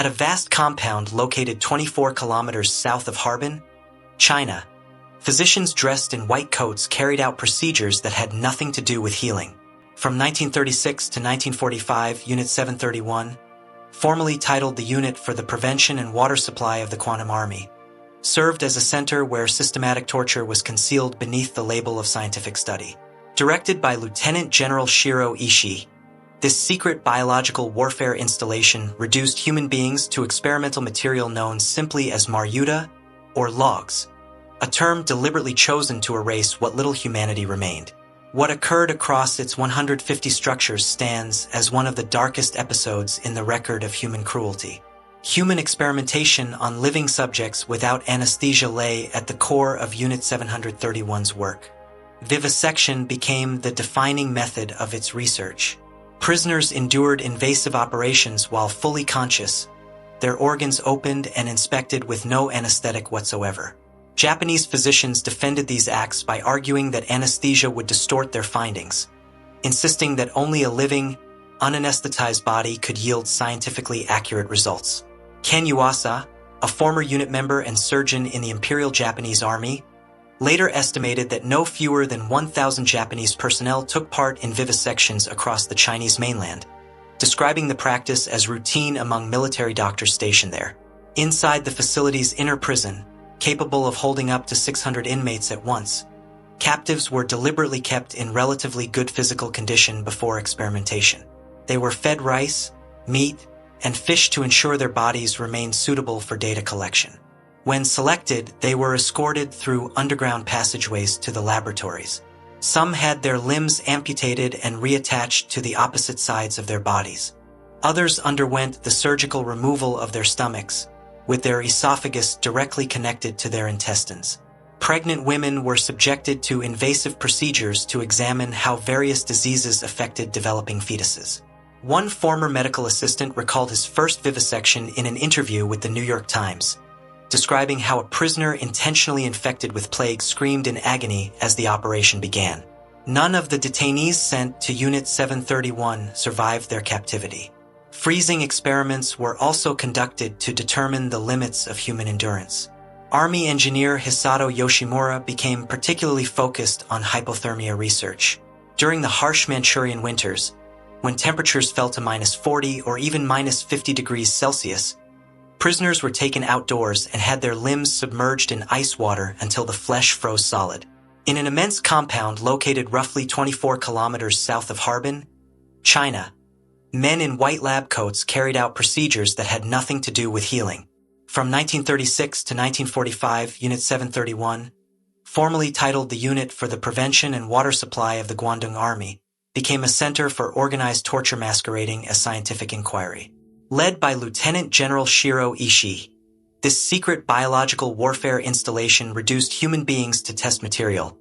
At a vast compound located 24 kilometers south of Harbin, China, physicians dressed in white coats carried out procedures that had nothing to do with healing. From 1936 to 1945, Unit 731, formerly titled the Unit for the Prevention and Water Supply of the Quantum Army, served as a center where systematic torture was concealed beneath the label of scientific study. Directed by Lieutenant General Shiro Ishii, this secret biological warfare installation reduced human beings to experimental material known simply as Maruta, or logs, a term deliberately chosen to erase what little humanity remained. What occurred across its 150 structures stands as one of the darkest episodes in the record of human cruelty. Human experimentation on living subjects without anesthesia lay at the core of Unit 731's work. Vivisection became the defining method of its research. Prisoners endured invasive operations while fully conscious, their organs opened and inspected with no anesthetic whatsoever. Japanese physicians defended these acts by arguing that anesthesia would distort their findings, insisting that only a living, unanesthetized body could yield scientifically accurate results. Ken Yuasa, a former unit member and surgeon in the Imperial Japanese Army, later estimated that no fewer than 1,000 Japanese personnel took part in vivisections across the Chinese mainland, describing the practice as routine among military doctors stationed there. Inside the facility's inner prison, capable of holding up to 600 inmates at once, captives were deliberately kept in relatively good physical condition before experimentation. They were fed rice, meat, and fish to ensure their bodies remained suitable for data collection. When selected, they were escorted through underground passageways to the laboratories. Some had their limbs amputated and reattached to the opposite sides of their bodies. Others underwent the surgical removal of their stomachs, with their esophagus directly connected to their intestines. Pregnant women were subjected to invasive procedures to examine how various diseases affected developing fetuses. One former medical assistant recalled his first vivisection in an interview with the New York Times, describing how a prisoner intentionally infected with plague screamed in agony as the operation began. None of the detainees sent to Unit 731 survived their captivity. Freezing experiments were also conducted to determine the limits of human endurance. Army engineer Hisato Yoshimura became particularly focused on hypothermia research. During the harsh Manchurian winters, when temperatures fell to -40 or even -50 degrees Celsius, prisoners were taken outdoors and had their limbs submerged in ice water until the flesh froze solid. In an immense compound located roughly 24 kilometers south of Harbin, China, men in white lab coats carried out procedures that had nothing to do with healing. From 1936 to 1945, Unit 731, formerly titled the Unit for the Prevention and Water Supply of the Guangdong Army, became a center for organized torture masquerading as scientific inquiry. Led by Lieutenant General Shiro Ishii, this secret biological warfare installation reduced human beings to test material,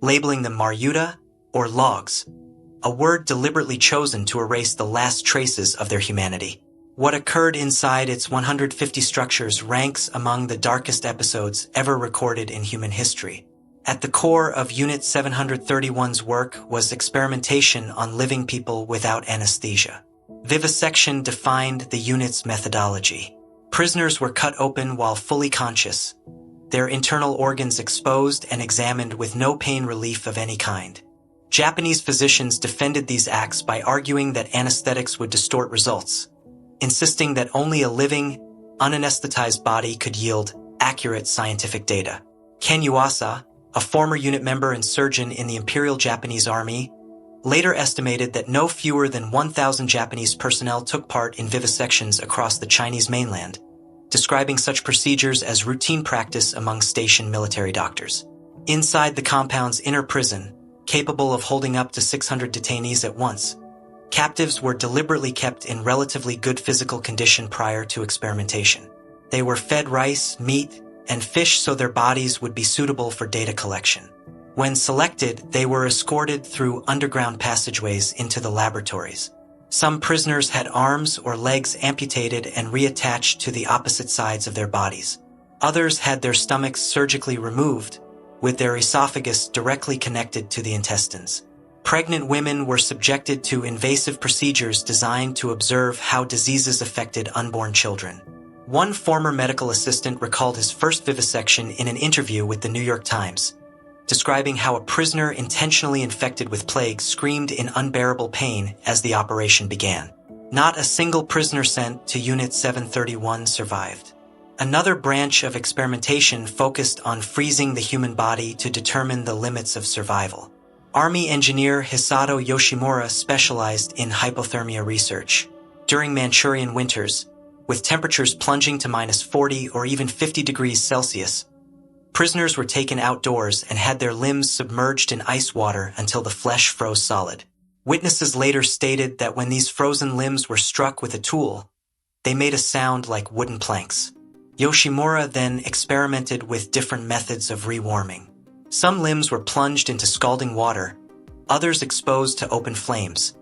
labeling them Maruta, or logs, a word deliberately chosen to erase the last traces of their humanity. What occurred inside its 150 structures ranks among the darkest episodes ever recorded in human history. At the core of Unit 731's work was experimentation on living people without anesthesia. Vivisection defined the unit's methodology. Prisoners were cut open while fully conscious, their internal organs exposed and examined with no pain relief of any kind. Japanese physicians defended these acts by arguing that anesthetics would distort results, insisting that only a living, unanesthetized body could yield accurate scientific data. Ken Yuasa, a former unit member and surgeon in the Imperial Japanese Army, later estimated that no fewer than 1,000 Japanese personnel took part in vivisections across the Chinese mainland, describing such procedures as routine practice among stationed military doctors. Inside the compound's inner prison, capable of holding up to 600 detainees at once, captives were deliberately kept in relatively good physical condition prior to experimentation. They were fed rice, meat, and fish so their bodies would be suitable for data collection. When selected, they were escorted through underground passageways into the laboratories. Some prisoners had arms or legs amputated and reattached to the opposite sides of their bodies. Others had their stomachs surgically removed, with their esophagus directly connected to the intestines. Pregnant women were subjected to invasive procedures designed to observe how diseases affected unborn children. One former medical assistant recalled his first vivisection in an interview with the New York Times, describing how a prisoner intentionally infected with plague screamed in unbearable pain as the operation began. Not a single prisoner sent to Unit 731 survived. Another branch of experimentation focused on freezing the human body to determine the limits of survival. Army engineer Hisato Yoshimura specialized in hypothermia research. During Manchurian winters, with temperatures plunging to -40 or even 50 degrees Celsius, prisoners were taken outdoors and had their limbs submerged in ice water until the flesh froze solid. Witnesses later stated that when these frozen limbs were struck with a tool, they made a sound like wooden planks. Yoshimura then experimented with different methods of rewarming. Some limbs were plunged into scalding water, others exposed to open flames,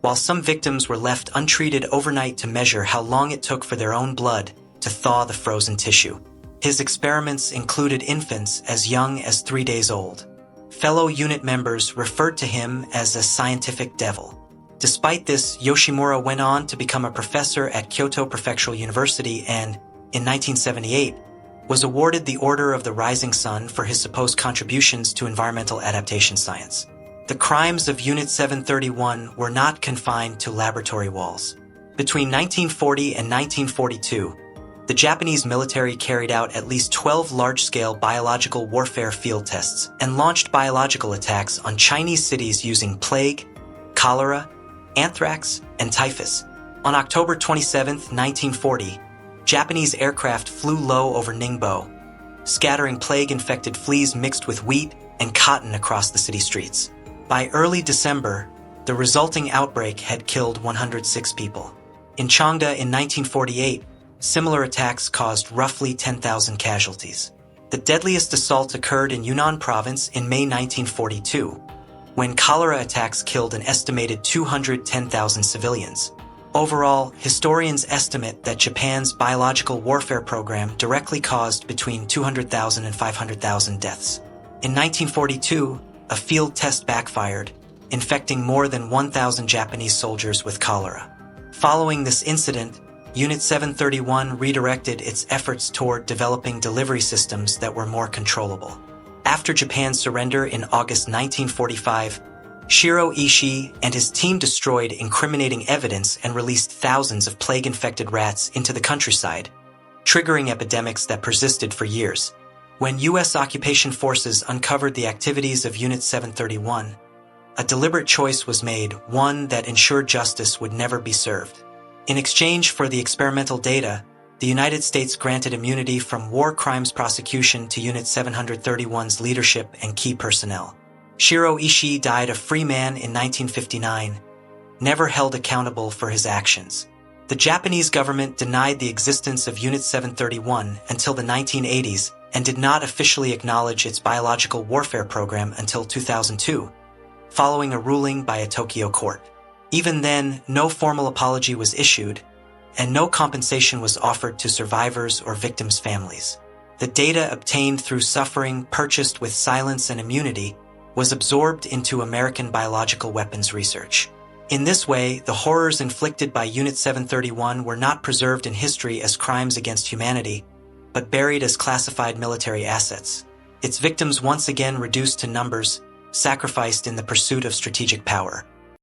while some victims were left untreated overnight to measure how long it took for their own blood to thaw the frozen tissue. His experiments included infants as young as 3 days old. Fellow unit members referred to him as a scientific devil. Despite this, Yoshimura went on to become a professor at Kyoto Prefectural University and, in 1978, was awarded the Order of the Rising Sun for his supposed contributions to environmental adaptation science. The crimes of Unit 731 were not confined to laboratory walls. Between 1940 and 1942, the Japanese military carried out at least 12 large-scale biological warfare field tests and launched biological attacks on Chinese cities using plague, cholera, anthrax, and typhus. On October 27, 1940, Japanese aircraft flew low over Ningbo, scattering plague-infected fleas mixed with wheat and cotton across the city streets. By early December, the resulting outbreak had killed 106 people. In Changde in 1948, similar attacks caused roughly 10,000 casualties. The deadliest assault occurred in Yunnan province in May 1942, when cholera attacks killed an estimated 210,000 civilians. Overall, historians estimate that Japan's biological warfare program directly caused between 200,000 and 500,000 deaths. In 1942, a field test backfired, infecting more than 1,000 Japanese soldiers with cholera. Following this incident, Unit 731 redirected its efforts toward developing delivery systems that were more controllable. After Japan's surrender in August 1945, Shiro Ishii and his team destroyed incriminating evidence and released thousands of plague-infected rats into the countryside, triggering epidemics that persisted for years. When U.S. occupation forces uncovered the activities of Unit 731, a deliberate choice was made, one that ensured justice would never be served. In exchange for the experimental data, the United States granted immunity from war crimes prosecution to Unit 731's leadership and key personnel. Shiro Ishii died a free man in 1959, never held accountable for his actions. The Japanese government denied the existence of Unit 731 until the 1980s and did not officially acknowledge its biological warfare program until 2002, following a ruling by a Tokyo court. Even then, no formal apology was issued, and no compensation was offered to survivors or victims' families. The data obtained through suffering purchased with silence and immunity was absorbed into American biological weapons research. In this way, the horrors inflicted by Unit 731 were not preserved in history as crimes against humanity, but buried as classified military assets. Its victims once again reduced to numbers, sacrificed in the pursuit of strategic power.